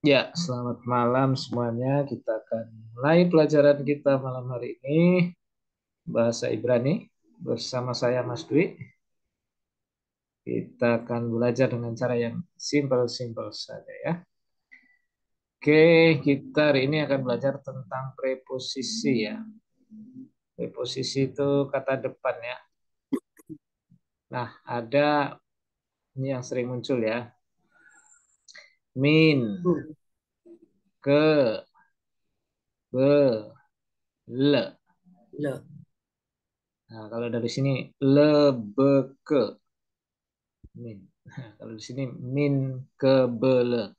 Ya, selamat malam semuanya. Kita akan mulai pelajaran kita malam hari ini, bahasa Ibrani, bersama saya Mas Dwi. Kita akan belajar dengan cara yang simple-simple saja ya. Oke, kita hari ini akan belajar tentang preposisi ya. Preposisi itu kata depan ya. Nah, ada ini yang sering muncul ya. Min, Hmm. ke, be, le. Loh, Nah, kalau dari sini lebeke, min. Nah, kalau di sini min kebele,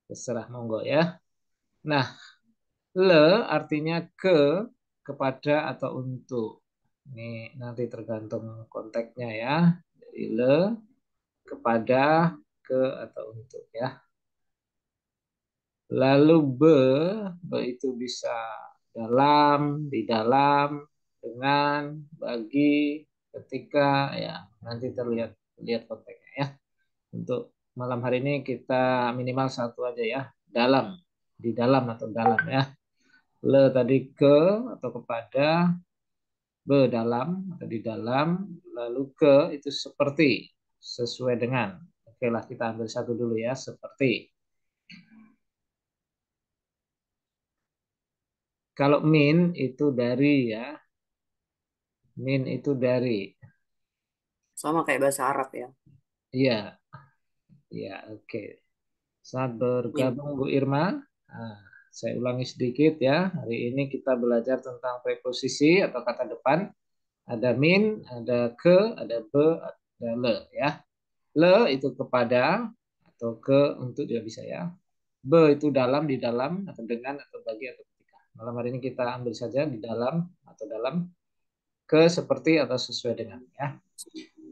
terserah monggo ya. Nah, le artinya kepada atau untuk. Ini nanti tergantung konteksnya ya. Jadi le kepada, ke atau untuk ya. Lalu be itu bisa dalam, di dalam, dengan, bagi, ketika ya. Nanti terlihat lihat konteksnya ya. Untuk malam hari ini kita minimal satu aja ya. Dalam, di dalam atau dalam ya. Le tadi ke atau kepada, be dalam atau di dalam, lalu ke itu seperti, sesuai dengan. Oke lah kita ambil satu dulu ya, seperti. Kalau min itu dari ya, min itu dari. sama kayak bahasa Arab ya. Iya, iya oke. Saat Min. bergabung Bu Irma, nah, saya ulangi sedikit ya. Hari ini kita belajar tentang preposisi atau kata depan. Ada min, ada ke, ada be, ada le ya. Le itu kepada atau ke untuk juga bisa ya. Be itu dalam, di dalam atau dengan atau bagi atau ketika. Malam hari ini kita ambil saja di dalam atau dalam, ke seperti atau sesuai dengan ya.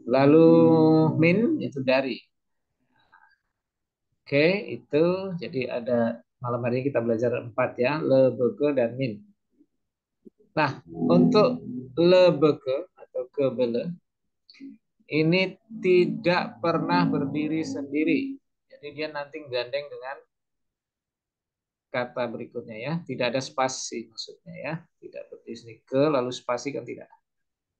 Lalu min itu dari. Oke, itu jadi ada malam hari ini kita belajar empat ya, le, beke, dan min. Nah, untuk le, beke atau ke, bele, ini tidak pernah berdiri sendiri. Jadi dia nanti gandeng dengan kata berikutnya ya. Tidak ada spasi maksudnya ya. Tidak berdiri sendiri ke lalu spasi kan tidak.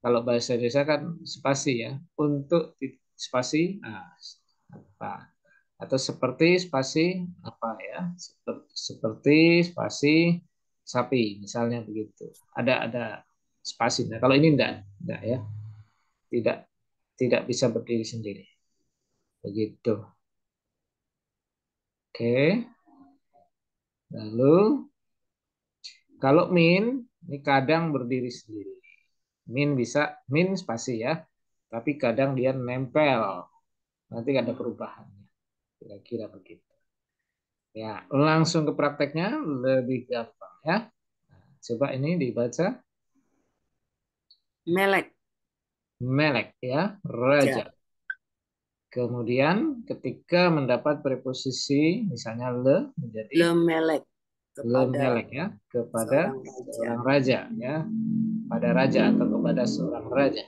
Kalau bahasa Indonesia kan spasi ya. Untuk spasi apa? Atau seperti spasi apa ya? Seperti spasi sapi misalnya begitu. Ada spasi. Nah, kalau ini enggak ya. Tidak tidak bisa berdiri sendiri. Begitu. Oke. Lalu kalau min ini kadang berdiri sendiri. Min bisa min spasi ya, tapi kadang dia nempel. Nanti ada perubahannya. Kira-kira begitu. Ya, langsung ke prakteknya lebih gampang ya. Nah, coba ini dibaca Melek. melek ya, raja. Ja. Kemudian ketika mendapat preposisi misalnya le menjadi Lemelek. Kepada lemelek ya, kepada seorang raja. seorang raja ya, pada raja atau kepada seorang raja.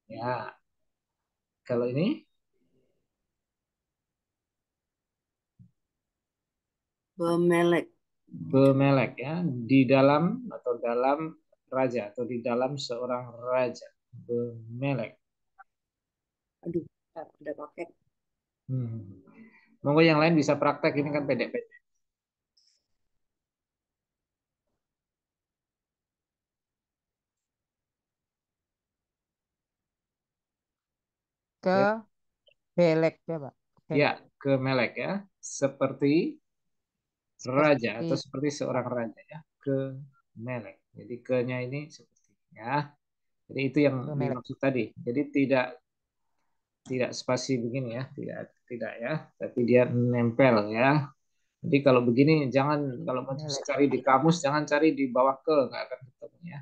Ya, kalau ini Bemelek. bemelek ya, di dalam atau dalam raja atau di dalam seorang raja. Bemelek. Aduh, udah pakai. Hmm. Monggo yang lain bisa praktek ini kan pendek-pendek. Ke Ya, belek ya Pak. ya, Belek. ke melek ya, seperti raja Seperti atau seperti seorang raja ya, ke melek. Jadi ke-nya ini seperti ya. Jadi itu yang ke melek. dimaksud tadi. Jadi tidak tidak spasi begini ya, tidak tidak ya, tapi dia nempel ya. Jadi kalau begini jangan kalau mau Melek. cari di kamus jangan cari di bawah ke nggak akan ketemu ya.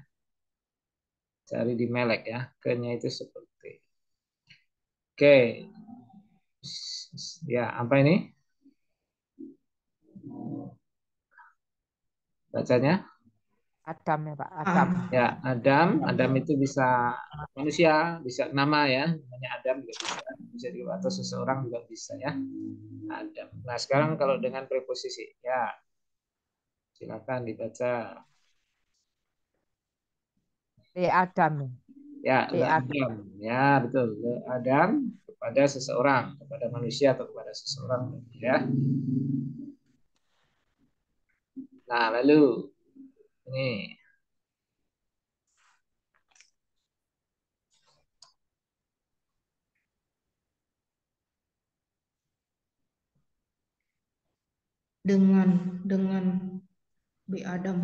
Cari di melek ya. Ke-nya itu seperti. Oke. Ya, apa ini? Bacanya? Adam ya Pak. Adam. Ya, Adam itu bisa manusia, bisa nama ya, namanya Adam juga bisa juga atau seseorang juga bisa ya. Adam. Nah, sekarang kalau dengan preposisi, ya silakan dibaca. Le Adam. Ya, Le le Adam. Adam. Ya, betul. Le Adam kepada seseorang, kepada manusia atau kepada seseorang ya. Nah, lalu ini dengan B Adam.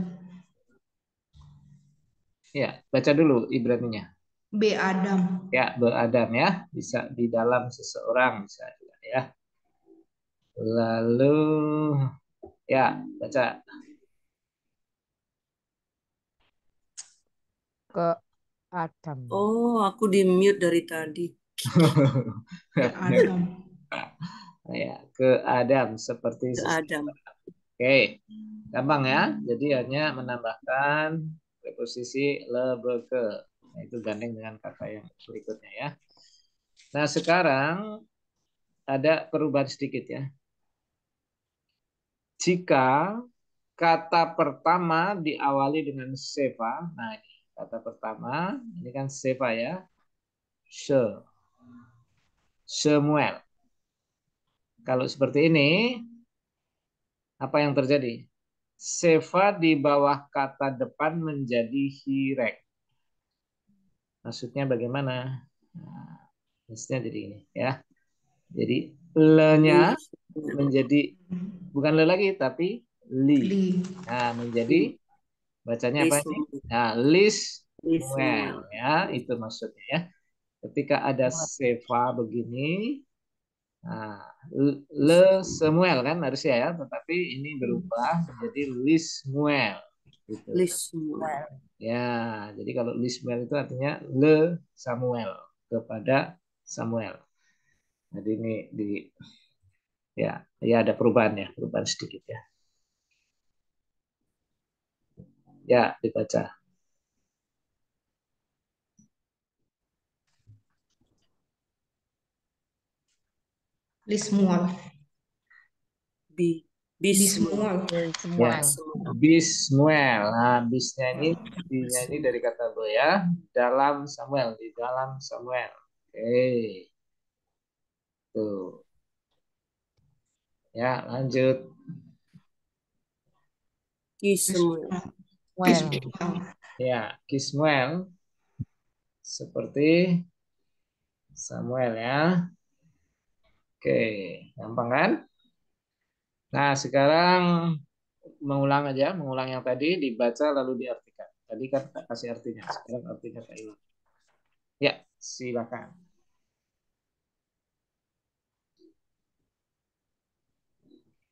ya, baca dulu Ibraninya. B Adam. Ya, beradam ya, bisa di dalam seseorang bisa juga ya. Lalu ya, baca. Ke Adam. Oh, aku di mute dari tadi. Ke Adam. Ya, ke Adam seperti Ke seseorang. Adam. Oke, gampang ya. Jadi hanya menambahkan preposisi lebeke. Nah, itu gandeng dengan kata yang berikutnya ya. Nah, sekarang ada perubahan sedikit ya. Jika kata pertama diawali dengan seva, nah ini kata pertama, ini kan seva ya, Samuel. Kalau seperti ini, apa yang terjadi? Seva di bawah kata depan menjadi hirek. Maksudnya bagaimana? Nah, maksudnya jadi ini ya. Jadi le-nya Lis. menjadi bukan le lagi tapi li. Li. Nah, menjadi bacanya apa ini? Lismuel. Nah, Lismuel Lismuel. ya, itu maksudnya ya. Ketika ada seva begini, nah, Le Samuel kan harusnya ya, tetapi ini berubah menjadi Lismuel gitu. Lismuel. Ya, jadi kalau Lismuel itu artinya Le Samuel kepada Samuel. Jadi ini di ya ya ada perubahan ya, perubahan sedikit ya. Ya, dibaca. Lismual. Bi. Bismuel. Bismual. Ya, Samuel. Bismuel. Bismuel. Nah, bisnya ini dari kata be ya, dalam Samuel, di dalam Samuel. Oke, tuh. Ya, lanjut. Kismuel. Well. Ya, Kismuel seperti Samuel ya. Oke, gampang kan? Nah, sekarang mengulang aja, mengulang yang tadi dibaca lalu diartikan. Tadi kan tak kasih artinya, sekarang artinya tak hilang. Ya, silakan.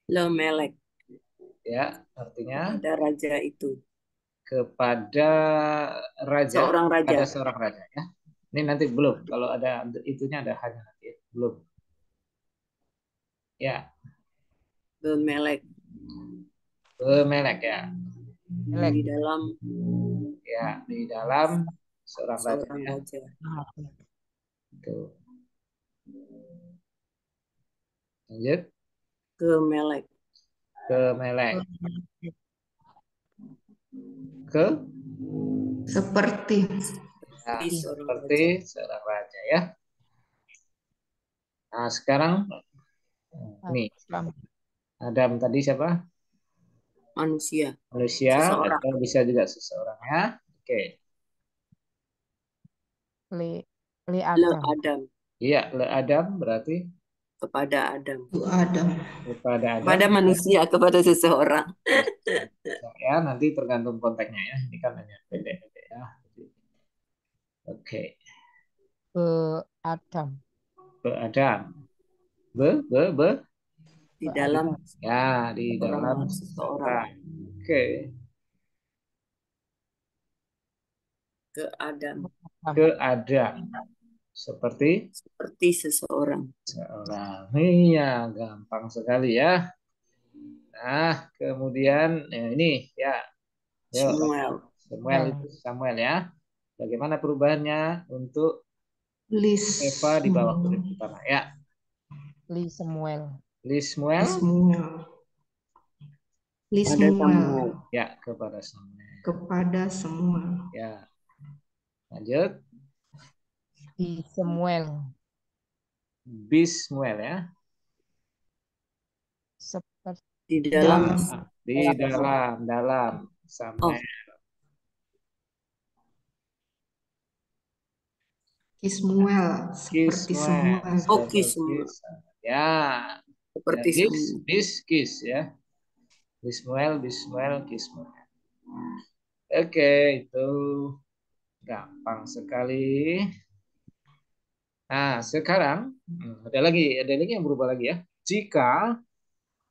Lemelek. Ya, artinya Pada raja itu. kepada raja, Seorang raja. ada seorang raja ya. Ini nanti belum, kalau ada itunya ada hanya nanti, ya. Belum. Ya, Lemelek. Melek ya. Elek. Di dalam Ya, di dalam seorang raja seorang ya. raja. Tuh. Lanjut Kemelek. ke Melek. Ke Seperti. ya, Di seorang seperti raja. seorang raja ya. Nah, sekarang nih Islam. Adam tadi siapa? Manusia. Manusia Seseorang. atau bisa juga seseorang ya. Oke. Le Le Le Adam. Adam. Iya, le Adam berarti Kepada Adam. Bu Adam. kepada Adam Kepada manusia. Kepada seseorang. ya, nanti tergantung konteksnya ya. Ini kan hanya pendek-pendek ya. Oke. Ke Adam. Ke Adam. Be. Di Ke dalam Adam. Ya, di dalam seseorang. seseorang. Oke. Ke Adam. Ke Adam. Seperti Seperti seseorang. seorang. Iya, gampang sekali ya. Nah, kemudian ini ya Yuk, Samuel. Samuel itu Samuel ya. Bagaimana perubahannya untuk Eva di bawah huruf utama? Ya, Samuel. Lismuel. Lismuel. Pada Lismuel. Samuel. Ya, kepada Samuel. Kepada semua. Ya, lanjut. Samuel. Bismuel ya. Seperti Di dalam. Di dalam Oh, Samuel. Kismuel. Seperti Kismuel. Samuel. oh, Seperti Samuel. Ya, Seperti bis, Samuel. kis ya. Bismuel, Kismuel. Oke, itu gampang sekali. Nah, sekarang ada lagi yang berubah lagi ya. Jika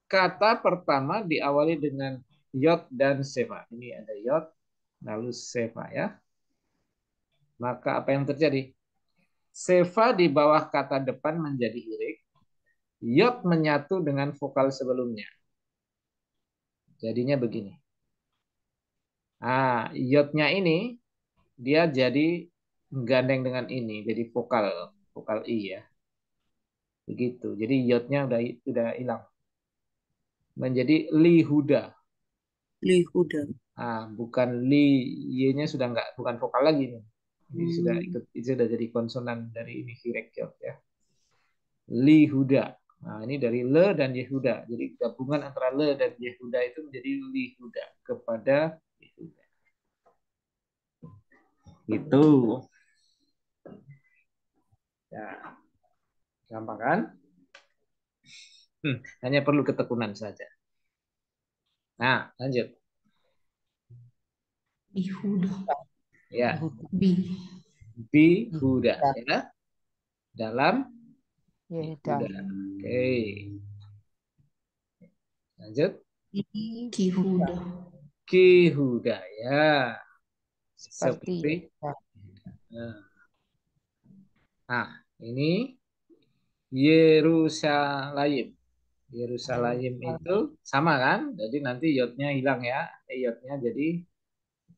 kata pertama diawali dengan yod dan seva. Ini ada yod, lalu seva ya. Maka apa yang terjadi? Seva di bawah kata depan menjadi irik. Yod menyatu dengan vokal sebelumnya. Jadinya begini. Yodnya ini dia jadi gandeng dengan ini, jadi vokal i ya. Begitu. Jadi yodnya udah hilang. Menjadi lihuda. Lihuda. Bukan y-nya sudah enggak, bukan vokal lagi nih. Ini sudah jadi konsonan dari ini hirek yod ya. Lihuda. Ini dari le dan Yehuda. Jadi gabungan antara le dan Yehuda itu menjadi lihuda, kepada Yehuda. Itu. Ya. Gampang kan? Hanya perlu ketekunan saja. Nah, lanjut. Bihuda. Ya, Bi. bihuda ya. Dalam Yehuda. Yehuda. Oke. Lanjut. Kihuda. Kihuda ya. Seperti Seperti. Nah, ini Yerusalem. Yerusalem itu sama kan? Jadi nanti yodnya hilang ya. Yodnya jadi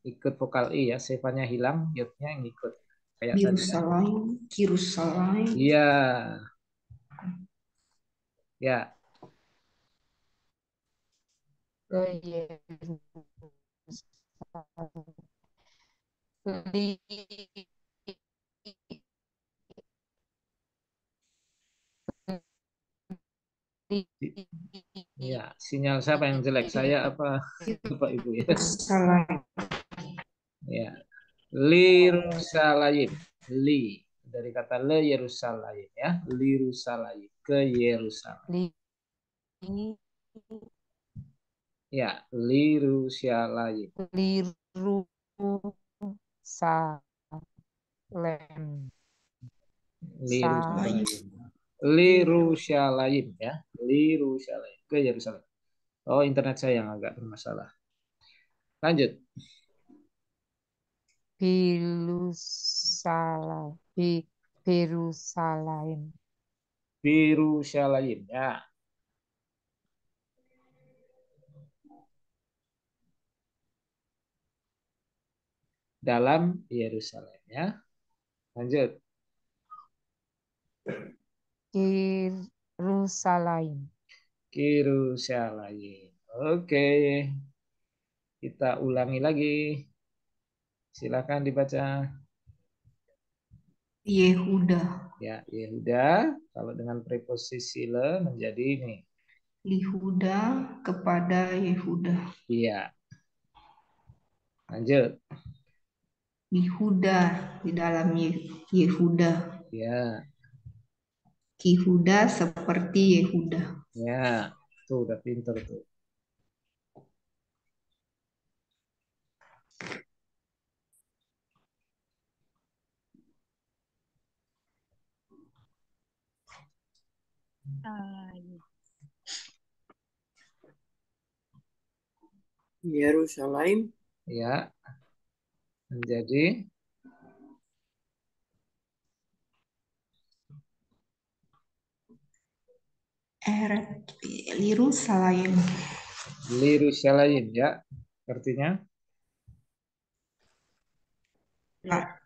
ikut vokal i ya. Sevanya hilang, yodnya yang ikut. Kayak tadi ya. Yerusalem. Yerusalem. Iya. Ya. ke Yerusalem. Ya, sinyal siapa yang jelek? Saya apa Bapak Ibu ya? Yerusalem. Ya. Lirusalayim. Li dari kata le Yerusalem ya. Lirusalayim ke Yerusalem. Ya, Lirusalayim. Lirusalayim. Lirusalayim ya. Lirusalayim ke Yerusalem. Oh, internet saya yang agak bermasalah. Lanjut. Yerusalem. Yerusalem. Yerusalem ya. Dalam Yerusalem ya. Lanjut. Yerusalem. Yerusalem. Oke. Kita ulangi lagi. Silakan dibaca. Yehuda. Ya, Yehuda. Kalau dengan preposisi le menjadi ini. Lihuda kepada Yehuda. Iya. Lanjut. Lihuda di dalam Yehuda. Ya. Kihuda seperti Yehuda. Ya. Tuh udah pinter tuh. Yerusalem. Ya. Menjadi Yerusalem. Yerusalem ya. Artinya Ya,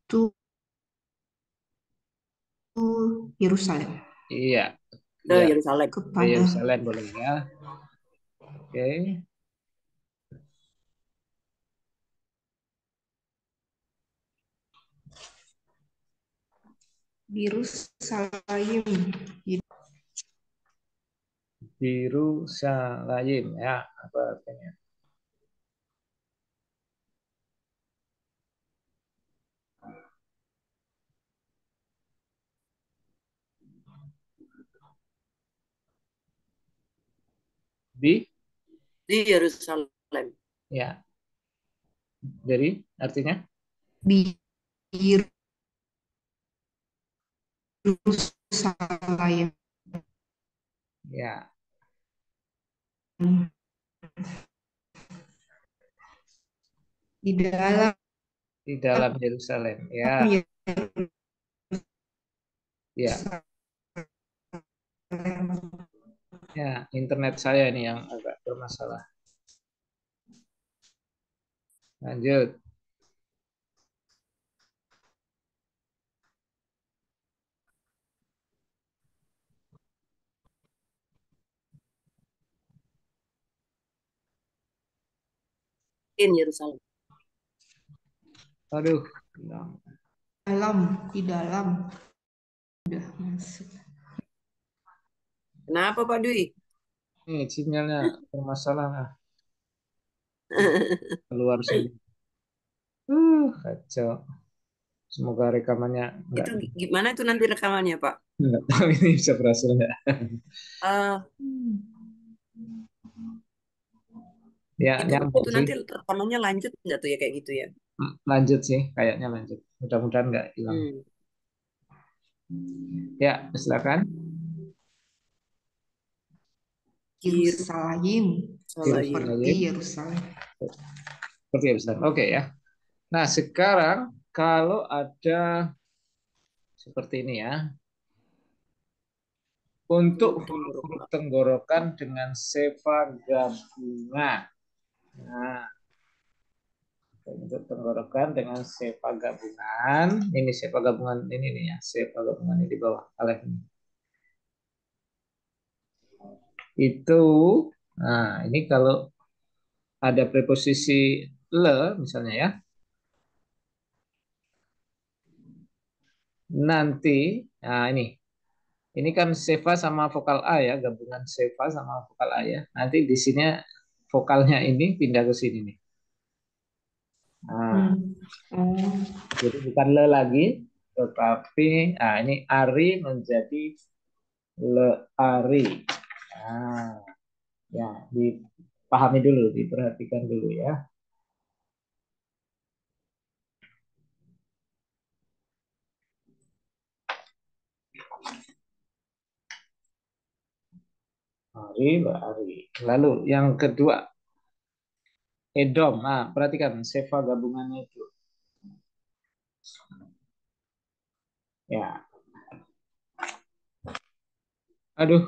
itu Yerusalem. Iya, Ke iya. Yerusalem. Ke Kepada Yerusalem boleh ya. Oke. Yerusalem. Yerusalem ya, apa artinya? Di Di Yerusalem. ya. Jadi artinya Yerusalem. ya, Di dalam di dalam Yerusalem ya. Ya, Yerusalem. ya, internet saya ini yang agak bermasalah. Lanjut. In Yerusalem. Aduh, hilang. Di dalam udah masuk. Kenapa Pak Dwi? Ini sinyalnya bermasalah. Keluar semua. Kacau. Semoga rekamannya Itu gimana itu nanti rekamannya Pak? nggak tahu ini bisa berhasil nggak. Eh, Ya, nyambung itu sih. nanti rekamannya lanjut nggak tuh ya kayak gitu ya? Lanjut sih, kayaknya lanjut. Mudah-mudahan nggak hilang. Hmm. Ya, silakan. Yerusalem. Seperti Yerusalem. Yerusalem. Seperti Yerusalem. Oke ya. Nah, sekarang kalau ada seperti ini ya. Untuk huruf-huruf tenggorokan dengan sepa gabungan. Nah, untuk tenggorokan dengan sepa gabungan. Ini sepa gabungan ini nih ya. Sepa gabungan ini di bawah alef ini. Itu, nah ini kalau ada preposisi le misalnya ya. Nanti, nah ini kan seva sama vokal A ya, gabungan seva sama vokal A ya. Nanti di sini vokalnya ini pindah ke sini nih. Nah, Oh, jadi bukan le lagi, tetapi nah ini ari menjadi le ari. Nah, ya dipahami dulu, diperhatikan dulu ya. Ari, le ari. Lalu yang kedua, Edom. Nah, perhatikan seva gabungannya itu. Ya, aduh,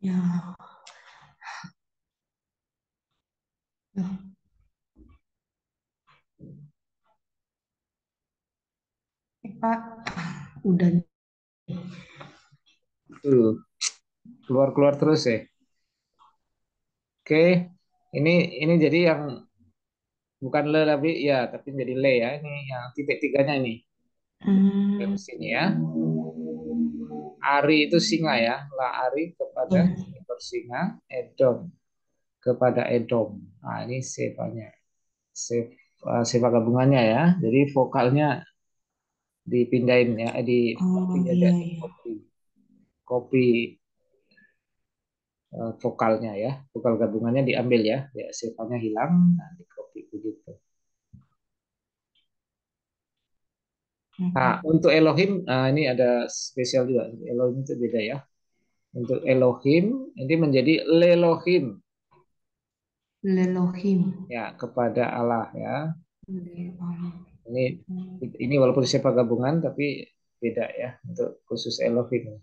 ya. Pak, udah. tuh keluar-keluar terus ya. Oke, ini jadi yang bukan le tapi ya, tapi jadi le ya. Ini yang titik tiganya ini. Ke Hmm, sini ya. Ari itu singa ya. La Ari kepada ya. ekor singa. Edom kepada Edom. Nah, ini sevanya. Seva gabungannya ya. Jadi vokalnya dipindahin ya. Di copy Oh, aja. iya, Di iya. copy. Copy vokalnya ya. Vokal gabungannya diambil ya. Ya, sevanya hilang. Nah, di copy begitu. Nah, untuk Elohim, ini ada spesial juga. Elohim itu beda ya. Untuk Elohim, ini menjadi Lelohim. Lelohim. Ya, kepada Allah ya. Lelohim. Ini ini walaupun siapa gabungan, tapi beda ya untuk khusus Elohim.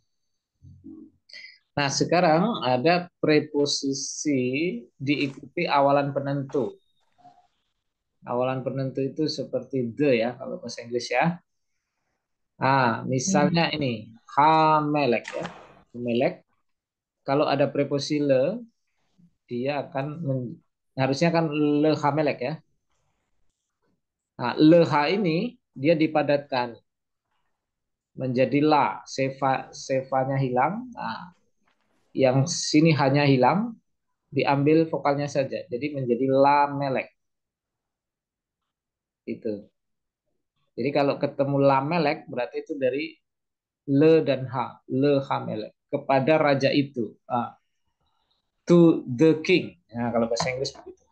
Nah, sekarang ada preposisi diikuti awalan penentu. Awalan penentu itu seperti the ya, kalau bahasa Inggris ya. Misalnya Hmm. ini, hamelek ya. Hamelek, kalau ada preposisi le, dia akan harusnya kan le hamelek ya. Nah, leha ini dia dipadatkan menjadi la, sevanya hilang. Nah, yang sini hanya hilang, diambil vokalnya saja. Jadi menjadi la melek itu. Jadi kalau ketemu la melek berarti itu dari le dan ha, le ha melek kepada raja itu. To the king. Nah, kalau bahasa Inggris begitu.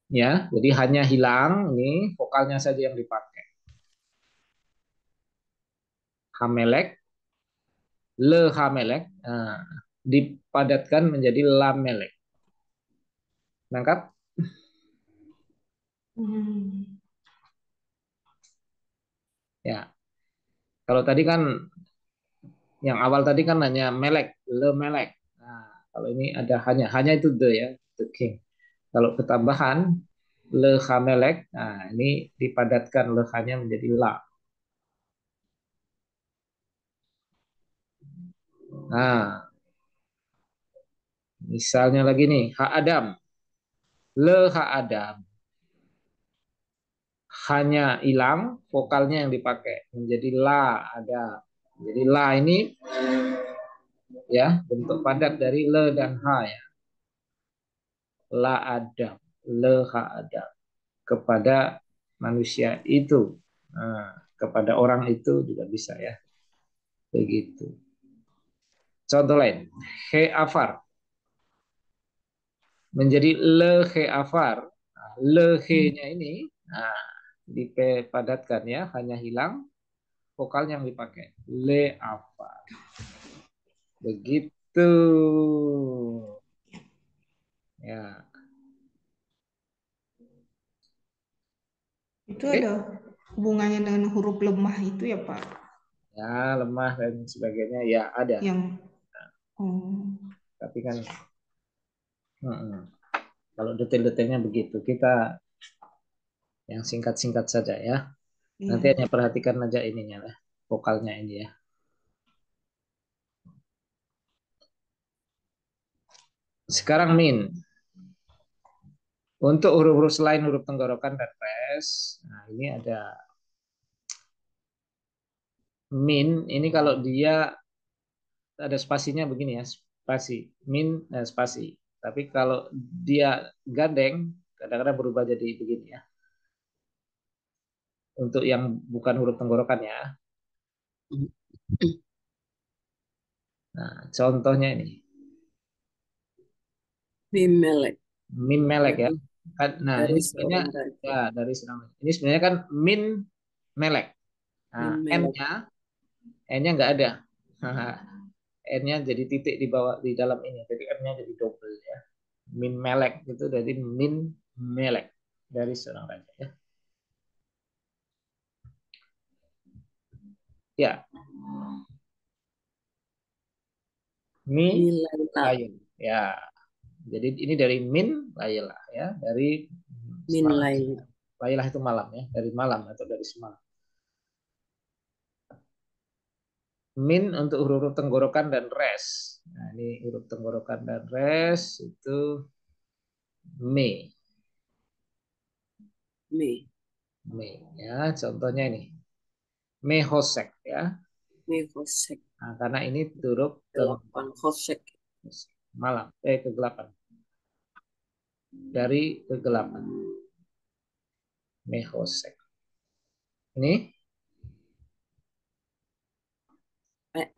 Ya, jadi hanya hilang ini vokalnya saja yang dipakai. Hamelek, le hamelek, dipadatkan menjadi la melek. Nangkap? Hmm. Ya. Kalau tadi kan yang awal tadi kan hanya melek, le melek. Nah, kalau ini ada hanya itu the ya, the king. Kalau ketambahan le melek, nah ini dipadatkan le hanya menjadi la. Nah, misalnya lagi nih, ha Adam, le ha Adam. Hanya hilang vokalnya yang dipakai menjadi la ada. Jadi la ini ya bentuk padat dari le dan ha ya. La Adam, le ha Adam kepada manusia itu. Nah, kepada orang itu juga bisa ya. Begitu. Contoh lain, he afar menjadi le he afar. Nah, le he-nya ini nah, dipadatkan ya, hanya hilang vokalnya yang dipakai. Le afar. Begitu. Ya, Itu oke. ada hubungannya dengan huruf lemah itu ya, Pak? Ya, lemah dan sebagainya ya ada. Yang oh, Tapi kan kalau detail-detailnya begitu. Kita yang singkat-singkat saja ya. Nanti iya. hanya perhatikan aja ininya lah, vokalnya ini ya. Sekarang min. Untuk huruf-huruf selain huruf tenggorokan dan res, nah ini ada min. Ini kalau dia ada spasinya begini ya, spasi. Min spasi. Tapi kalau dia gandeng, kadang-kadang berubah jadi begini ya. Untuk yang bukan huruf tenggorokan ya. Nah, contohnya ini. Bimelek Min melek ya. dari Nah, dari ini sebenarnya seorang raja. ya dari senang. Ini sebenarnya kan min melek. Nah, Bimelek. N-nya nggak ada. N-nya jadi titik di bawah di dalam ini. Jadi M-nya jadi double ya. Min melek itu dari min melek dari seorang raja ya. Ya, mi Milaila. lain. Ya, jadi ini dari min Layla ya, dari semalam. Minlaila. Layla itu malam ya, dari malam atau dari semalam. Min untuk huruf tenggorokan dan res. Nah, ini huruf tenggorokan dan res itu me. Me. Me ya, contohnya ini. Mehosek ya. Me Hosek. Nah, karena ini huruf Delapan Hosek. malam, kegelapan. Dari kegelapan. Mehosek. Ini Me-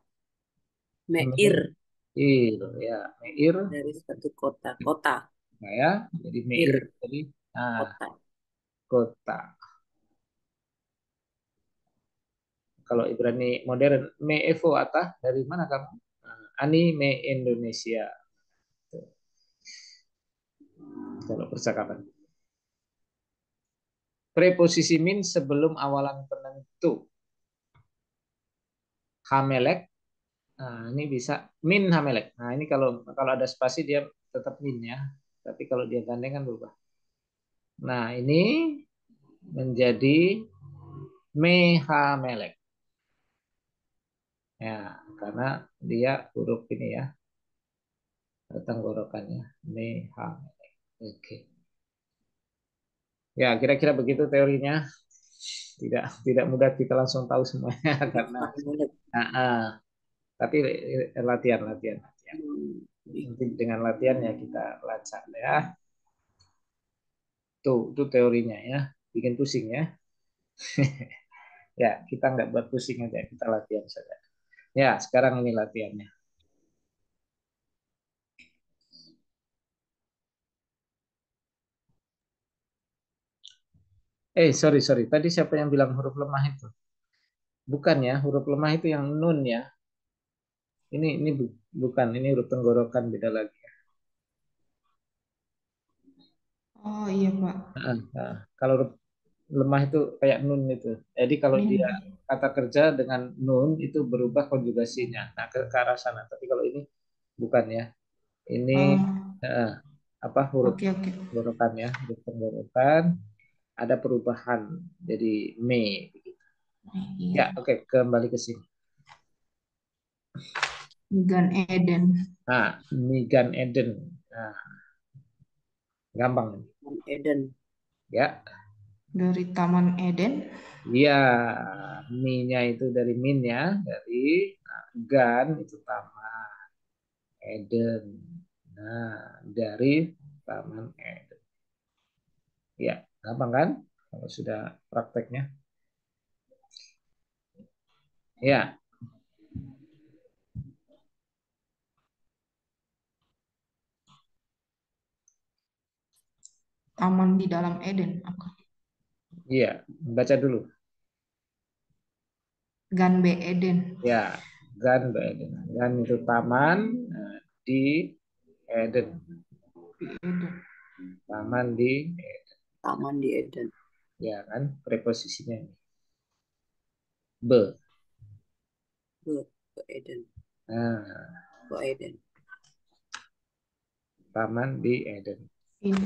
Meir Meir ya, Meir. dari satu kota. Kota. Nah, ya, jadi Meir Ir. jadi Kota. kota. Kalau Ibrani modern, Me Evo Atah dari mana kamu? Nah, Ani Me Indonesia. Kalau percakapan. Preposisi min sebelum awalan penentu. Hamelek Nah, ini bisa min hamelek. Nah, ini kalau kalau ada spasi dia tetap min ya. Tapi kalau dia gandeng kan berubah. Nah, ini menjadi me hamelek. Ya, karena dia huruf ini ya, tenggorokannya me hamelek. Oke. Ya, kira-kira begitu teorinya. Tidak mudah kita langsung tahu semuanya karena ah, ah. Tapi latihan, latihan, latihan. Nanti dengan latihan ya kita lacak ya. Tuh, itu teorinya ya. Bikin pusing ya. Ya, kita nggak buat pusing aja, kita latihan saja. Ya, sekarang ini latihannya. Sorry, sorry. Tadi siapa yang bilang huruf lemah itu? Bukan ya, huruf lemah itu yang nun ya. Ini bukan, ini huruf tenggorokan beda lagi. Oh iya Pak. Kalau huruf lemah itu kayak nun itu. Jadi kalau Min. dia kata kerja dengan nun itu berubah konjugasinya. Nah, ke arah sana. Tapi kalau ini bukan ya. Ini Oh, eh, apa huruf oke oke. tenggorokan ya, huruf tenggorokan ada perubahan jadi me. Iya. Ya, oke, kembali ke sini. Gan Eden. Nah, Migan Eden. Nah, gampang ini. Eden. Ya, Dari Taman Eden. iya, mi-nya itu dari min ya, dari gan itu taman Eden. Nah, dari taman Eden. Ya, gampang kan? Kalau sudah prakteknya. Ya, Taman di dalam Eden. Apa? iya, baca dulu. Gan B Eden. Ya, gan Eden. Gan itu taman di Eden. Di Eden. Taman di Taman di Eden. ya kan preposisinya ini. Be. Ke Eden. Nah, Ke Eden. taman di Eden. Ini.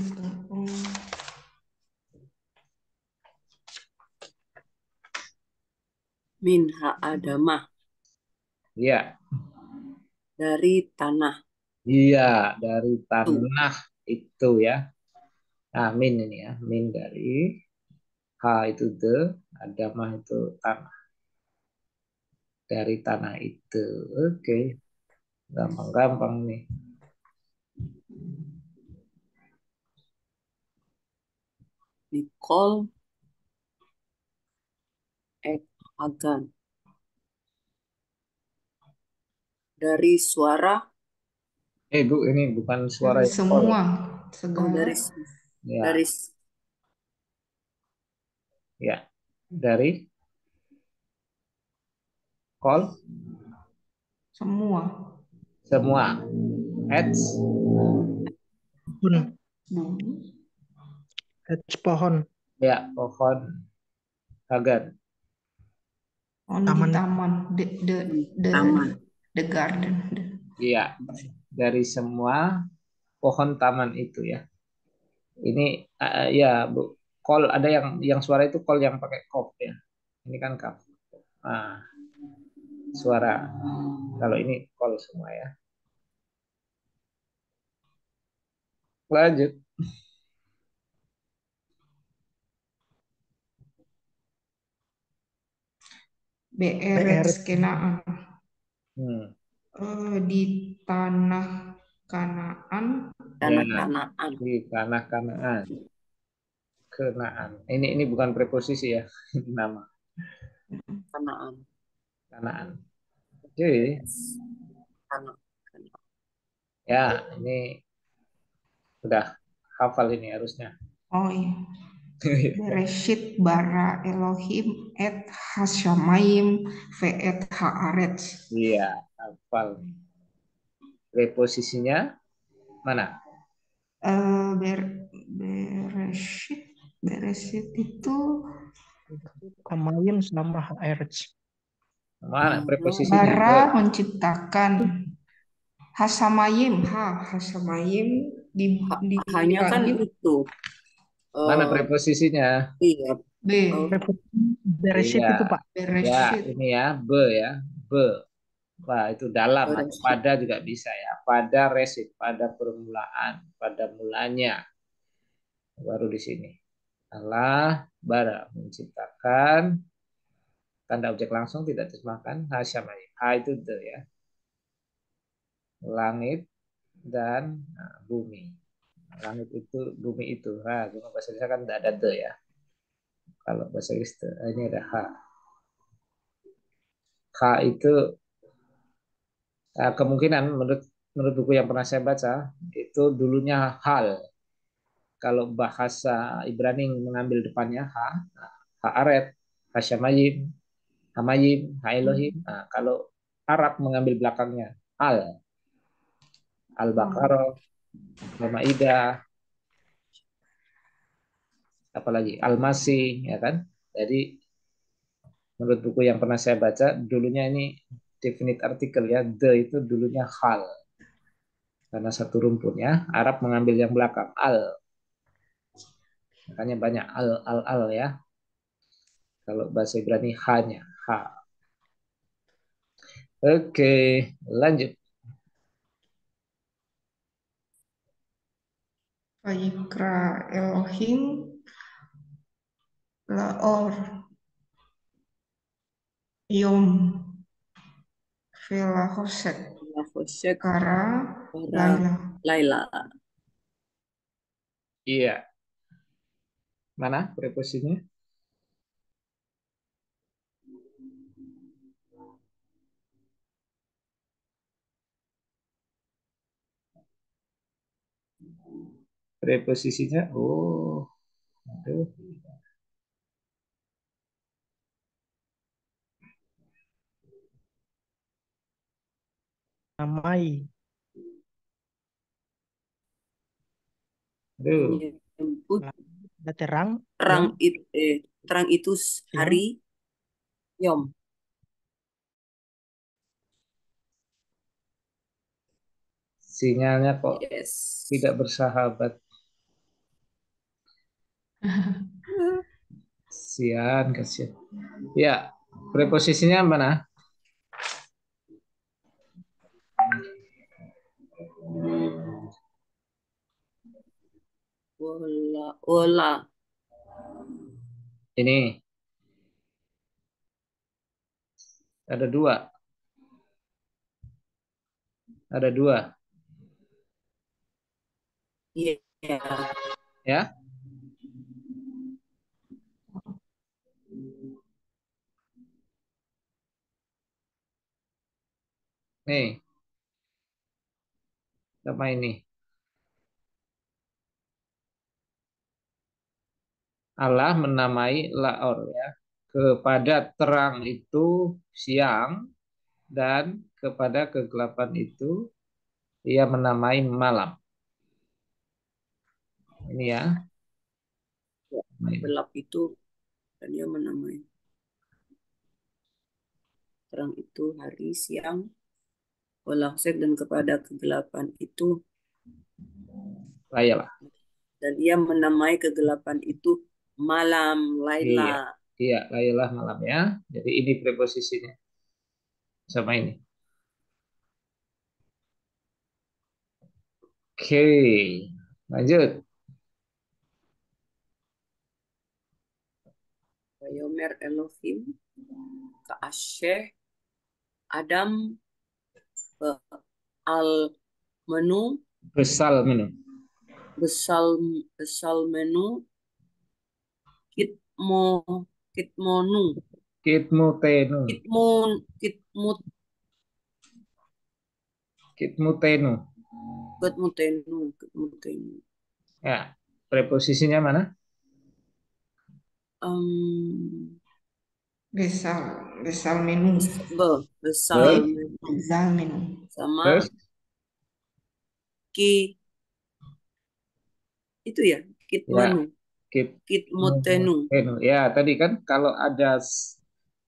Minha Adamah. Iya, Dari tanah. iya dari Tuh. tanah itu ya. Nah, min ini ya, min dari H itu the, Adamah itu tanah. Dari tanah itu. Oke, gampang-gampang nih. Nicole Ed Hagan. Dari suara. Bu, ini bukan suara Dari yang call. semua. Oh, Segala. dari Ya, ya. Dari call Semua. semua. Ads, Pohon, Bumi. pohon, ya, pohon Hagan. On di taman, taman. taman. The garden. Iya, dari semua pohon taman itu ya. Ini ya, Bu. Call ada yang suara itu call yang pakai kop ya. Ini kan kap. Nah, suara. Kalau ini call semua ya. Lanjut. BR Kenaan. Hmm. Di tanah Kanaan. Ya, Tanah-Kanaan. di tanah Kanaan. Kenaan. Ini bukan preposisi ya. Ini nama Kanaan. Kanaan. Oke. Tanah. Ya, ini udah hafal ini harusnya. Oh iya. Bereshit bara Elohim et hasyamayim ve'et haaretz. Iya, hafal. Preposisinya mana? Bereshit. Bereshit itu Kamayim sama HRC. Mana preposisinya? Bara menciptakan. Hasamayim, hasamayim Hanya kan dibagi itu. Mana preposisinya? Iya. B. Bereshit Iya. itu Pak. Ya, Bereshit. ini ya, be. Wah, itu dalam atau Bereshit. pada juga bisa ya. Pada resit, pada permulaan, pada mulanya. Baru di sini. Allah bara menciptakan, tanda objek langsung tidak terjemahkan. Hasyamayim. Ha itu the ya. Langit dan bumi. Langit itu, bumi itu. Nah, cuma bahasa Indonesia kan tidak ada the ya. Kalau bahasa Inggris ini ada ha. Ha itu kemungkinan menurut buku yang pernah saya baca itu dulunya hal. Kalau bahasa Ibrani mengambil depannya ha, haaret, hasyamayim, hamayim, ha Elohim. Nah, kalau Arab mengambil belakangnya al-Baqarah, al-Maidah, apalagi al-Masih, ya kan? Jadi menurut buku yang pernah saya baca, dulunya ini definite artikel ya, the itu dulunya hal. Karena satu rumpun ya, Arab mengambil yang belakang al. Makanya banyak al ya. Kalau bahasa Ibrani hanya ha. Oke, lanjut. Vayikra Elohim Laor Yom Velahosek Lahoshek Kara para Laila. Laila. Iya. Mana preposisinya? Preposisinya, oh, aduh. Namai. Aduh. Menyebut Ada terang, terang yom, itu terang itu siang. hari Yom. Sinyalnya kok Yes. tidak bersahabat. Kasihan. Ya, preposisinya mana? Ola. Ini ada dua. Ada dua. Iya. Ya. Nih, sama ini. Allah menamai Laor ya. Kepada terang itu siang dan kepada kegelapan itu ia menamai malam. Ini ya. Gelap itu dan dia menamai terang itu hari siang Walangsek dan kepada kegelapan itu Layalah. dan dia menamai kegelapan itu malam Laila. Iya. Iya, layalah malam ya. Jadi ini preposisinya. Sama ini. Oke. Lanjut. Wayomer Elohim ke Asyeh Adam al menu Besal menu. besal besal menu kitmo kitmonu Kitmutenu. kitmun kitmut Kitmutenu. kitmutenu. Ya. Preposisinya mana? Besal menu. Besal Terus? menu Besal menu. sama Terus? ki itu ya kitmenu Ya. kitmutenu. Ya, tadi kan kalau ada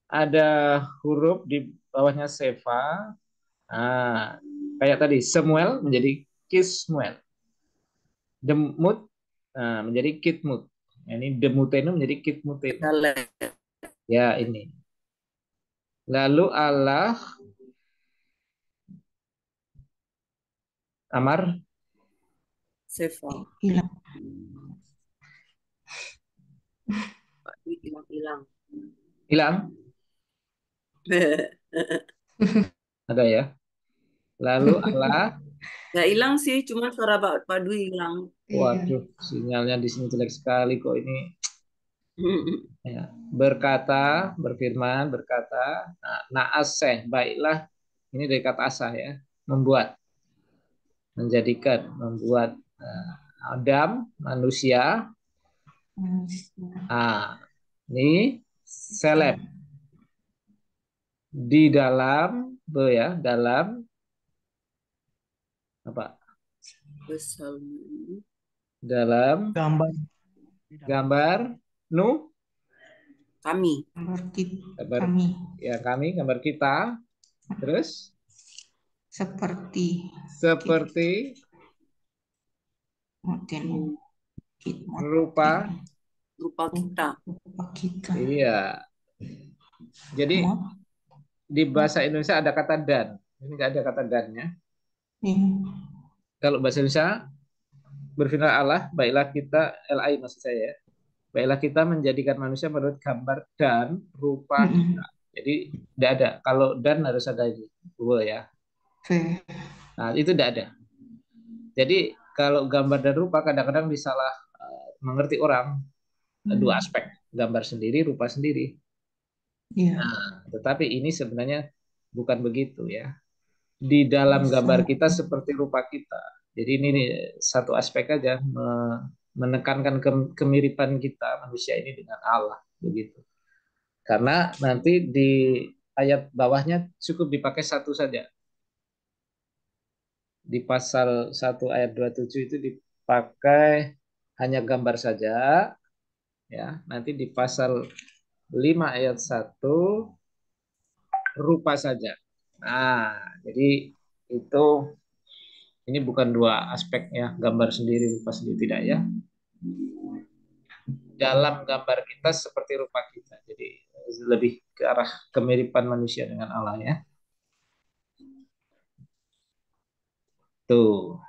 ada huruf di bawahnya Seva. Nah, kayak tadi Samuel menjadi Kismuel. Demut menjadi Kitmut. Ini Demutenu menjadi Kitmutenu. Dalet. Ya, ini. Lalu Allah Amar Seva. Hilang. Hilang-hilang. hilang ada ya. Lalu Allah, Nggak hilang sih, cuma suara Pak Dwi hilang. Iya. waduh, sinyalnya di sini jelek sekali kok ini. Ya, berkata, berfirman, berkata, naaseh, baiklah, ini dari kata asah ya, membuat, menjadikan, membuat Adam, manusia, ini seleb di dalam, ya, dalam apa? Besalmu. Dalam Gambar. gambar nu, Kami. Gambar gambar kami ya kami, gambar kita, terus seperti seperti model rupa, Rupa kita. rupa kita. iya. Jadi di bahasa Indonesia ada kata dan, ini nggak ada kata dannya. Kalau bahasa Indonesia berfirman Allah, baiklah kita, LI maksud saya ya, baiklah kita menjadikan manusia menurut gambar dan rupa kita. Jadi tidak ada. Kalau dan harus ada ini, ya. Nah itu tidak ada. Jadi kalau gambar dan rupa kadang-kadang disalah mengerti orang, dua aspek, gambar sendiri, rupa sendiri. Nah, tetapi ini sebenarnya bukan begitu ya. Di dalam gambar kita seperti rupa kita. Jadi ini satu aspek aja menekankan kemiripan kita manusia ini dengan Allah begitu. Karena nanti di ayat bawahnya cukup dipakai satu saja. Di pasal 1 ayat 27 itu dipakai hanya gambar saja ya. Nanti di pasal 5 ayat 1 rupa saja. Nah, jadi itu ini bukan dua aspek ya, gambar sendiri, rupa sendiri, tidak ya. Dalam gambar kita seperti rupa kita. Jadi lebih ke arah kemiripan manusia dengan Allah ya. Tuh.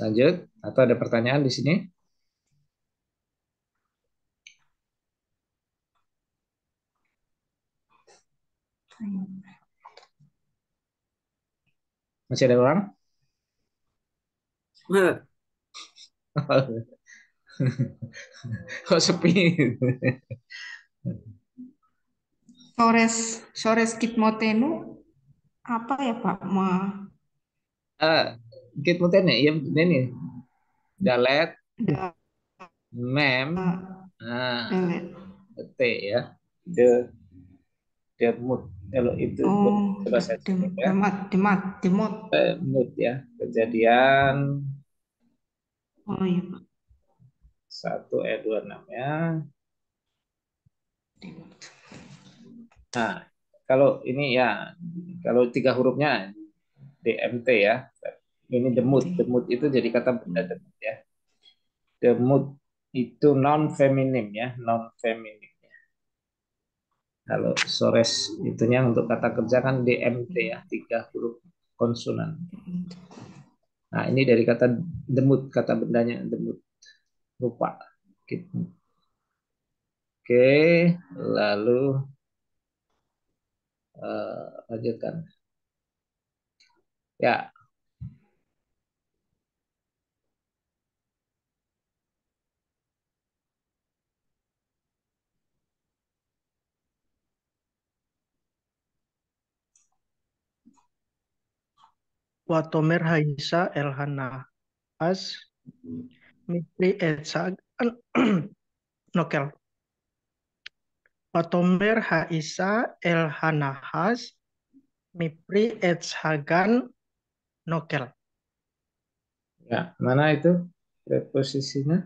Lanjut, atau ada pertanyaan di sini? Masih ada orang? Kok sepi? Sores Kitmotenu apa ya Pak? Git muten ya, iya ini dalet, mem, t ya, demut. Kalau itu coba saya cek ya. Demut ya, kejadian iya Pak. 1 ayat 26 ya. Nah, kalau ini ya, kalau 3 hurufnya DMT ya. Ini demut. Demut itu jadi kata benda demut ya. Demut itu non feminim ya, non feminim. Kalau sores itunya untuk kata kerja kan DMT ya, 3 huruf konsonan. Nah, ini dari kata demut, kata bendanya demut. Rupa. Gitu. Oke, lalu lanjutkan. Ya, Watomer Haisa Elhana As Mipri Etsag Nokel. Watomer Haisa Elhanahas Mipri Etshagan Nokel. ya, mana itu preposisinya?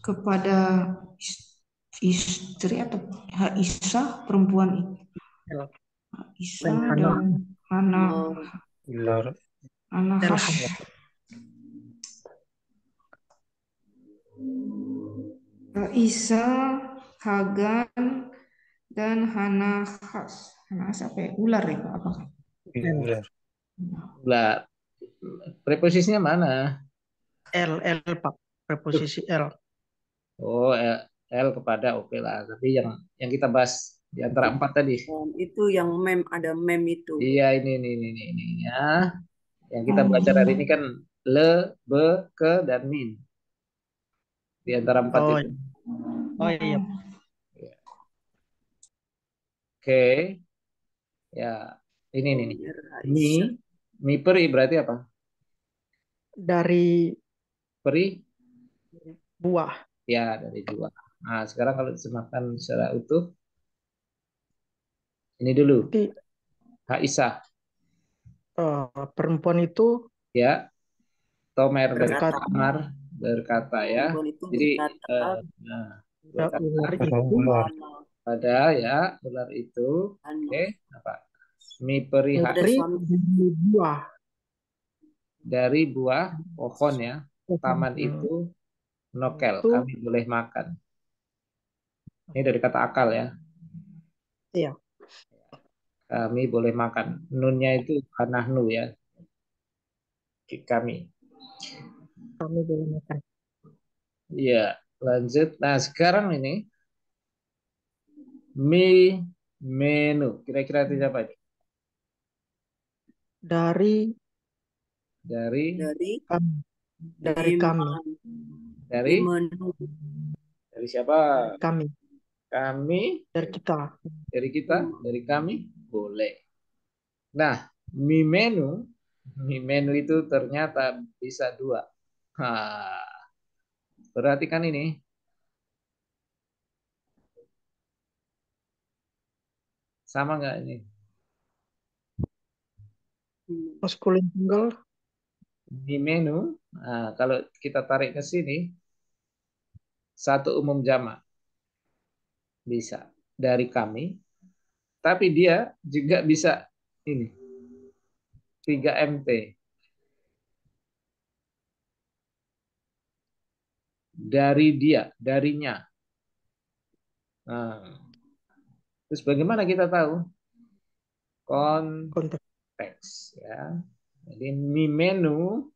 kepada istri atau Aisyah perempuan itu. El Aisyah Hana. dan Hana Oh, Ular. Hana El Has. Hana. Aisyah, Hagan, dan Hana Has. Hana Has apa ya? Ular ya, Pak? Apa? El Ular. Preposisinya mana? El Pak. Preposisi El. Oh, L kepada oke lah. Tapi yang kita bahas di antara empat tadi. itu yang ada mem itu. Iya, ini ya. Yang kita belajar hari ini kan le, be, ke, dan min. Di antara empat Oh, itu. oh iya. Oke. Ya, ini. Tomer Mi, Aisyah. mi peri berarti apa? Dari Peri, buah. ya dari dua. Nah, sekarang kalau disemakan secara utuh, ini dulu. Berarti Haisah, perempuan itu ya. Tomer dari Berkata. kamar berkata ya. Perempuan itu Jadi, berkata nah, ada berkata ular itu Hana. pada ya ular itu. Oke, apa? Mi peri Kepada peri suami. dari buah. dari buah pohon ya. Taman itu nokel, Itu kami boleh makan. Ini dari kata akal ya. iya, Kami boleh makan. Nunnya itu kanahnu ya. Kami. kami boleh makan. Iya, lanjut. Nah, sekarang ini mi menu. Kira-kira itu apa ini? Dari Dari kami. Dari kami. dari menu. dari siapa? Dari kami. Kami, Dari kita. dari kita, dari kami boleh. Nah, mi menu itu ternyata bisa dua. Perhatikan ini. Sama nggak ini? Maskulin tunggal. Mi menu. Nah, kalau kita tarik ke sini, satu umum jamak bisa dari kami, tapi dia juga bisa ini 3 MT dari dia, darinya. Nah, terus bagaimana kita tahu Konteks. konteks ya? Jadi mi menu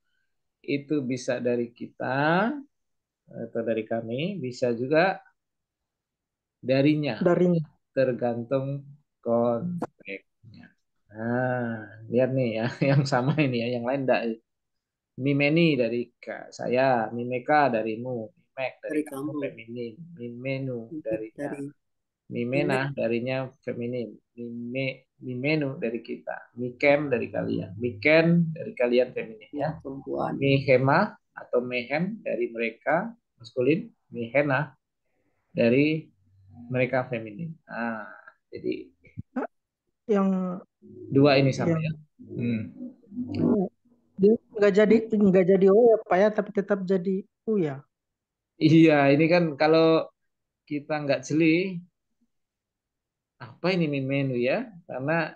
itu bisa dari kita atau dari kami, bisa juga darinya, Darinya. tergantung konteksnya. Nah, lihat nih ya, yang sama ini ya, yang lain enggak. Mimeni dari saya, mimeka darimu, mimek dari Dari kamu kamu. feminin, mimenu darinya, Dari mimena darinya feminin, mimenu dari kita, mikem dari kalian, miken dari kalian feminin ya, perempuan. mihema atau mehem dari mereka maskulin, mihena dari mereka feminin. Nah, jadi Yang dua ini sama yang ya. dia nggak jadi O ya Pak ya, tapi tetap jadi U ya. Iya, ini kan kalau kita nggak jeli, apa ini menu ya? Karena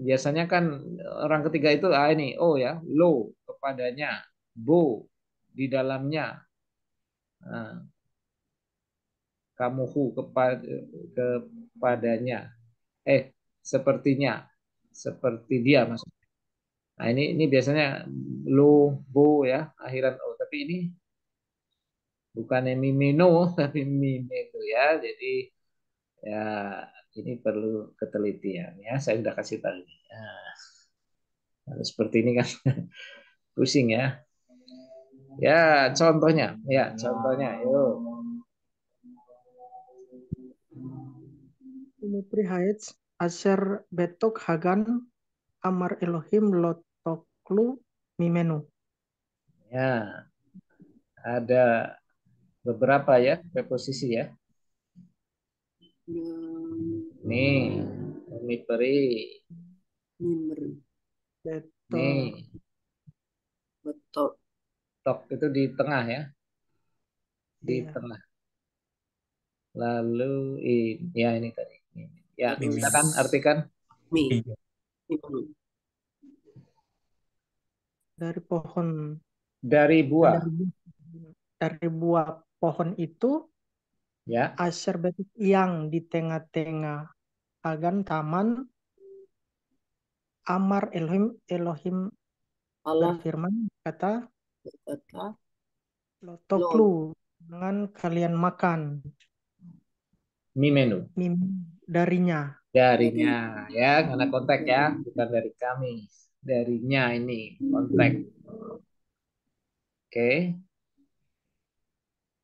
biasanya kan orang ketiga itu ini oh ya, lo kepadanya, bo di dalamnya, nah, kamuhu kepadanya, sepertinya, seperti dia maksudnya. Nah ini biasanya lo, bo ya, akhiran o. Tapi ini bukan mimino, tapi mimeno ya. Jadi ya ini perlu ketelitian ya. Saya udah kasih tahu ini. Nah, seperti ini kan pusing ya. Ya, contohnya, yuk. Ini prihaits aser betok hagan amar Elohim lotoklu mimenu. Ya, ada beberapa ya preposisi ya. Nih, miperi. Mimer. Betok. Nih, Betul. tok itu di tengah ya. di Iya. tengah. Lalu ya ini tadi. Ya, Terus silakan artikan. mi. Iya. Mimenu. Dari pohon Dari buah. dari buah pohon itu Ya, Asher betik yang di tengah-tengah agan taman Amar Elohim Allah berfirman kata berkata, Lo Lotoklu dengan kalian makan mimenu. mim darinya. Darinya ya, karena kontak ya, bukan dari kami. Darinya ini kontak. Oke.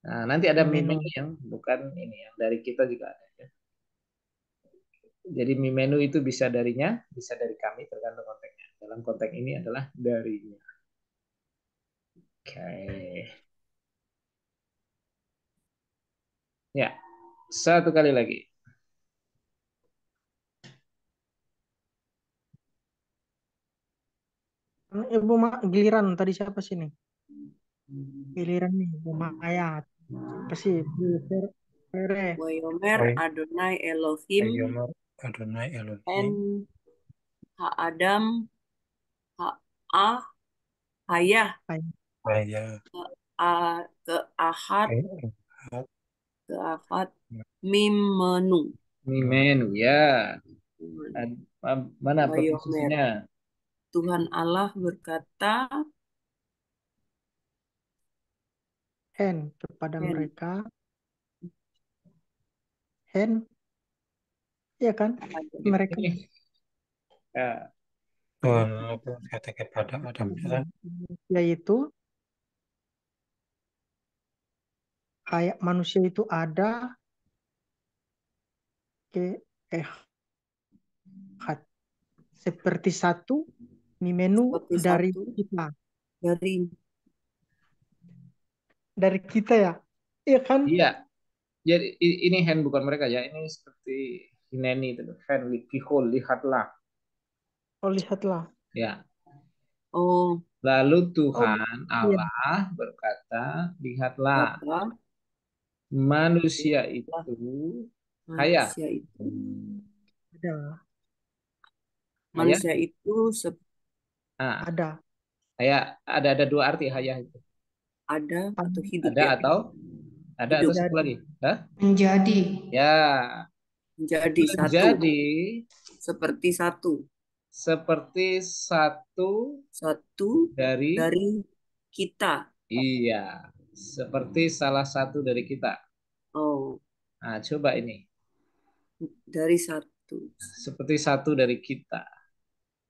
Nah, nanti ada Mimenu. mimenu yang bukan ini, yang dari kita juga ada ya. Jadi mimenu itu bisa darinya, bisa dari kami, tergantung konteksnya. Dalam konteks ini adalah darinya. Oke. Ya, satu kali lagi. Ibu giliran tadi siapa sih nih? Giliran nih Ibu Mayat. Siapa sih? Bu Fere. Wayomer Baik. Adonai Elohim Ayomer Adonai Elohim en ha-adam ha-ah hayah Haya ke-ahad Ehad ke-ahad mimenu. Mimenu ya. Mana Wayomer posisinya? Tuhan Allah berkata Hen kepada Hen. mereka. Hen. Iya kan? Mereka. Ini ya, Tuhan Allah berkata kepada Adam ya, Yaitu kayak manusia itu ada ke ehad seperti satu menu seperti dari satu kita dari kita ya. Iya kan? iya. Jadi ini hand bukan mereka ya. Ini seperti Hineni itu. Hand kihol lihatlah. Oh lihatlah. Ya. oh Lalu Oh Tuhan iya. Allah berkata, lihatlah kata manusia lihatlah itu kaya. manusia itu Ada. Haya. manusia itu Nah, Ada. haya ada dua arti haya itu. ada atau hidup Ada ya atau hidup satu lagi. Hah? Menjadi. Ya, menjadi satu menjadi seperti satu satu dari dari kita. iya, seperti salah satu dari kita. Oh, Nah, coba ini. dari satu. Seperti satu dari kita.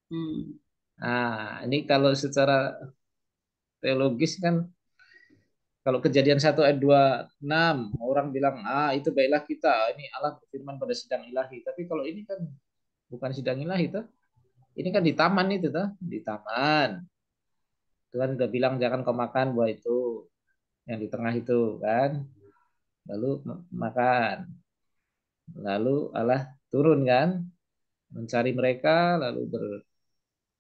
Hmm. Nah, ini kalau secara teologis kan, kalau Kejadian 1 ayat 26 orang bilang, itu baiklah kita, ini Allah berfirman pada sidang ilahi. Tapi kalau ini kan bukan sidang ilahi, toh. Ini kan di taman itu, toh. Di taman. Tuhan udah bilang jangan kau makan buah itu, yang di tengah itu kan. Lalu makan. Lalu Allah turun kan, mencari mereka, lalu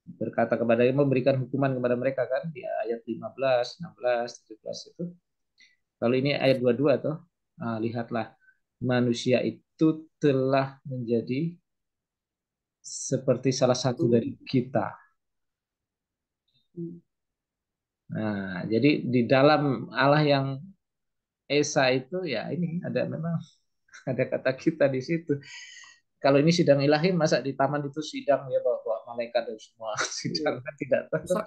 berkata kepada memberikan hukuman kepada mereka kan di ayat 15, 16, 17 itu. Kalau ini ayat 22 toh. Nah, lihatlah manusia itu telah menjadi seperti salah satu Satu. dari kita. Hmm. Nah, jadi di dalam Allah yang Esa itu ya ini ada memang ada kata kita di situ. Kalau ini sidang ilahi, masa di taman itu sidang ya bawa malaikat dan semua sidang kan tidak tahu.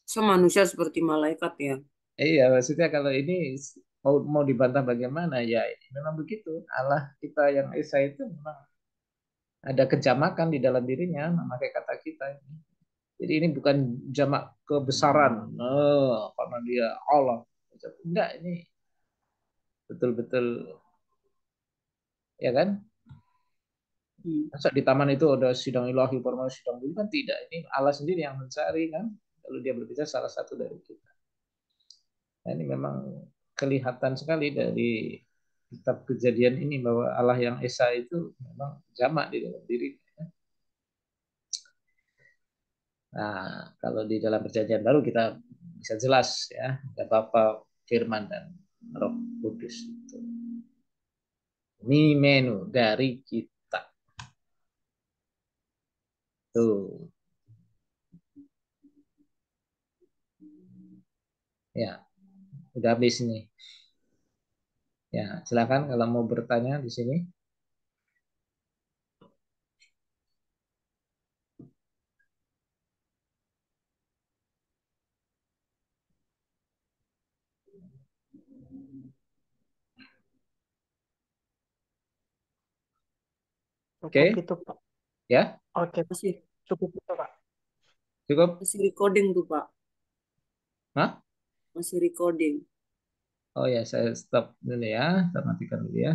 Semanusia seperti malaikat ya. Iya, maksudnya kalau ini mau dibantah bagaimana ya ini memang begitu. Allah kita yang Esa itu memang ada kejamakan di dalam dirinya memakai kata kita ini. Jadi ini bukan jamak kebesaran. Karena dia Allah. Enggak, ini betul-betul ya kan? Hmm. Masa di taman itu ada sidang ilahi, formal sidang dulu kan tidak. Ini Allah sendiri yang mencari kan. Lalu dia berbicara salah satu dari kita. Nah, ini memang kelihatan sekali dari kitab Kejadian ini bahwa Allah yang Esa itu memang jamak di dalam diri. Nah, kalau di dalam Perjanjian Baru kita bisa jelas ya, ada Bapa, Firman dan Roh Kudus itu. Ini menu dari kita. Tuh. Ya, udah habis nih. Ya, silakan kalau mau bertanya di sini. Cukup Oke, itu, Pak. ya, Oke, Masih cukup itu, Pak. cukup. masih recording tuh Pak. Hah? Masih recording. Oh ya, saya stop dulu ya, saya matikan dulu ya.